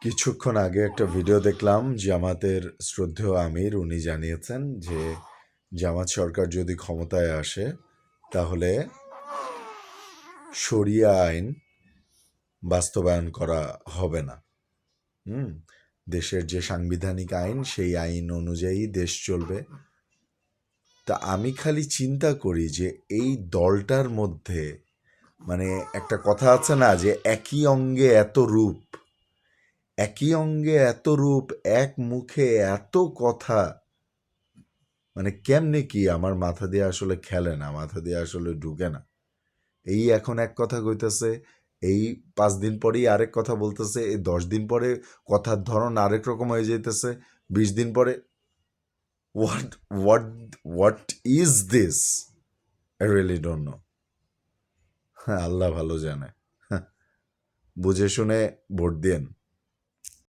কিছুক্ষণ আগে একটা ভিডিও দেখলাম জামাতের শ্রদ্ধেয় আমির উনি জানিয়েছেন যে জামাত সরকার যদি ক্ষমতায় আসে তাহলে শরিয়া আইন বাস্তবায়ন করা হবে না। দেশের যে সাংবিধানিক আইন সেই আইন অনুযায়ী দেশ চলবে। তা আমি খালি চিন্তা করি যে এই দলটার মধ্যে মানে একটা কথা আছে না যে একই অঙ্গে এত রূপ, একই অঙ্গে এত রূপ, এক মুখে এত কথা, মানে কেমনে কি আমার মাথা দিয়ে আসলে খেলে না, মাথা দিয়ে আসলে ঢুকে না। এই এখন এক কথা কইতেছে, এই 5 দিন পরেই আরেক কথা বলতেছে, এই 10 দিন পরে কথার ধরন আরেক রকম হয়ে যেতেছে, 20 দিন পরে what what what is this? I really don't know. হ্যাঁ, আল্লাহ ভালো জানে। বুঝে শুনে ভোট দেন।